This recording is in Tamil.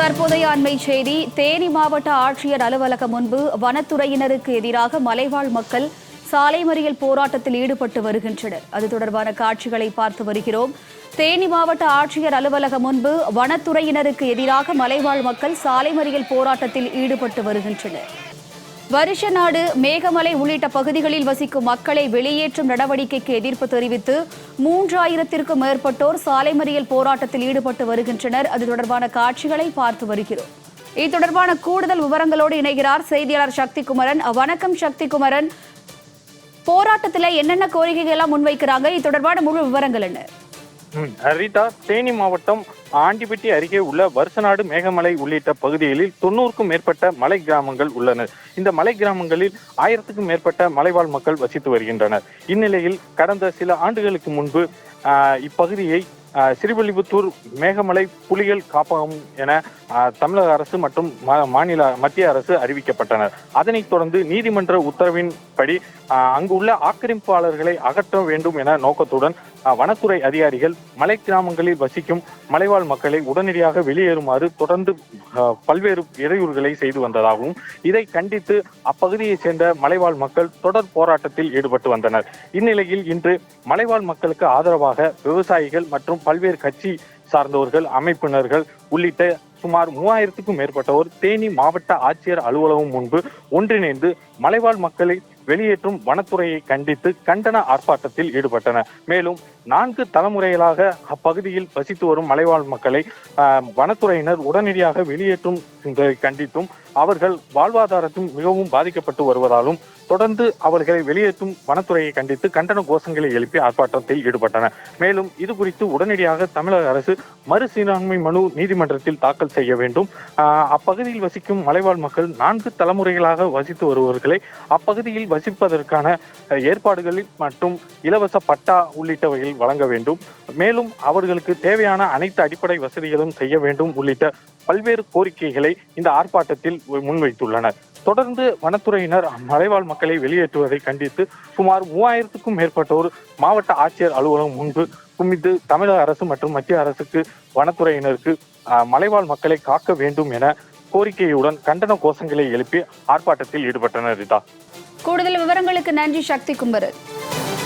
தற்போதைய அண்மை செய்தி. தேனி மாவட்ட ஆட்சியர் அலுவலகம் முன்பு வனத்துறையினருக்கு எதிராக மலைவாழ் மக்கள் சாலை மறியல் போராட்டத்தில் ஈடுபட்டு வருகின்றனர். அது தொடர்பான காட்சிகளை பார்த்து வருகிறோம். தேனி மாவட்ட ஆட்சியர் அலுவலகம் முன்பு வனத்துறையினருக்கு எதிராக மலைவாழ் மக்கள் சாலை மறியல் போராட்டத்தில் ஈடுபட்டு வருகின்றனர். வருஷநாடு, மேகமலை உள்ளிட்ட பகுதிகளில் வசிக்கும் மக்களை வெளியேற்றும் நடவடிக்கைக்கு எதிர்ப்பு தெரிவித்து 3000த்திற்கும் மேற்பட்டோர் சாலை மறியல் போராட்டத்தில் ஈடுபட்டு வருகின்றனர். அது தொடர்பான காட்சிகளை பார்த்து வருகிறோம். இது தொடர்பான கூடுதல் விவரங்களோடு இணைகிறார் செய்தியாளர் சக்திகுமரன். வணக்கம் சக்திகுமரன். போராட்டத்தில் என்னென்ன கோரிக்கைகள் எல்லாம் முன்வைக்கிறாங்க? இது தொடர்பான முழு விவரங்கள் என்ன? ரீதா, தேனி மாவட்டம் ஆண்டிப்பட்டி அருகே உள்ள வருஷநாடு, மேகமலை உள்ளிட்ட பகுதிகளில் 90க்கும் மேற்பட்ட மலை கிராமங்கள் உள்ளன. இந்த மலை கிராமங்களில் 1000க்கும் மேற்பட்ட மலைவாழ் மக்கள் வசித்து வருகின்றனர். இந்நிலையில் கடந்த சில ஆண்டுகளுக்கு முன்பு இப்பகுதியை ஸ்ரீவில்லிபுத்தூர் மேகமலை புலிகள் காப்பகம் என தமிழக அரசு மற்றும் மத்திய அரசு அறிவிக்கப்பட்டனர். அதனைத் தொடர்ந்து நீதிமன்ற உத்தரவின்படி அங்குள்ள ஆக்கிரமிப்பாளர்களை அகற்ற வேண்டும் என நோக்கத்துடன் வனத்துறை அதிகாரிகள் மலை கிராமங்களில் வசிக்கும் மலைவாழ் மக்களை உடனடியாக வெளியேறுமாறு தொடர்ந்து பல்வேறு இடையூறுகளை செய்து வந்ததாகவும், இதை கண்டித்து அப்பகுதியைச் சேர்ந்த மலைவாழ் மக்கள் தொடர் போராட்டத்தில் ஈடுபட்டு வந்தனர். இந்நிலையில் இன்று மலைவாழ் மக்களுக்கு ஆதரவாக விவசாயிகள் மற்றும் பல்வேறு கட்சி சார்ந்தவர்கள், அமைப்பினர்கள் உள்ளிட்ட சுமார் 3000க்கும் மேற்பட்டோர் தேனி மாவட்ட ஆட்சியர் அலுவலகம் முன்பு ஒன்றிணைந்து மலைவாழ் மக்களை வெளியேற்றும் வனத்துறையை கண்டித்து கண்டன ஆர்ப்பாட்டத்தில் ஈடுபட்டனர். மேலும் 4 தலைமுறைகளாக அப்பகுதியில் வசித்து வரும் மலைவாழ் மக்களை வனத்துறையினர் உடனடியாக வெளியேற்றும் கண்டித்தும், அவர்கள் வாழ்வாதாரத்தில் மிகவும் பாதிக்கப்பட்டு வருவதாலும் தொடர்ந்து அவர்களை வெளியேற்றும் வனத்துறையை கண்டித்து கண்டன கோஷங்களை எழுப்பி ஆர்ப்பாட்டத்தில் ஈடுபட்டனர். மேலும் இது குறித்து உடனடியாக தமிழக அரசு மறுசீராண்மை மனு நீதிமன்றத்தில் தாக்கல் செய்ய வேண்டும். அப்பகுதியில் வசிக்கும் மலைவாழ் மக்கள் 4 தலைமுறைகளாக வசித்து வருபவர்களை அப்பகுதியில் வசிப்பதற்கான ஏற்பாடுகளில் மற்றும் இலவச பட்டா உள்ளிட்டவைகள் வழங்க வேண்டும். மேலும் அவர்களுக்கு தேவையான அனைத்து அடிப்படை வசதிகளும் செய்ய வேண்டும் உள்ளிட்ட பல்வேறு கோரிக்கைகளை இந்த ஆர்ப்பாட்டத்தில் முன்வைத்துள்ளனர். தொடர்ந்து வனத்துறையினர் மலைவாழ் மக்களை வெளியேற்றுவதை கண்டித்து சுமார் 3000க்கும் மேற்பட்டோர் மாவட்ட ஆட்சியர் அலுவலகம் முன்பு குமிந்து தமிழக அரசு மற்றும் மத்திய அரசுக்கு வனத்துறையினருக்கு மலைவாழ் மக்களை காக்க வேண்டும் என கோரிக்கையுடன் கண்டன கோஷங்களை எழுப்பி ஆர்ப்பாட்டத்தில் ஈடுபட்டனர். கூடுதல் விவரங்களுக்கு நன்றி சக்திகுமரன்.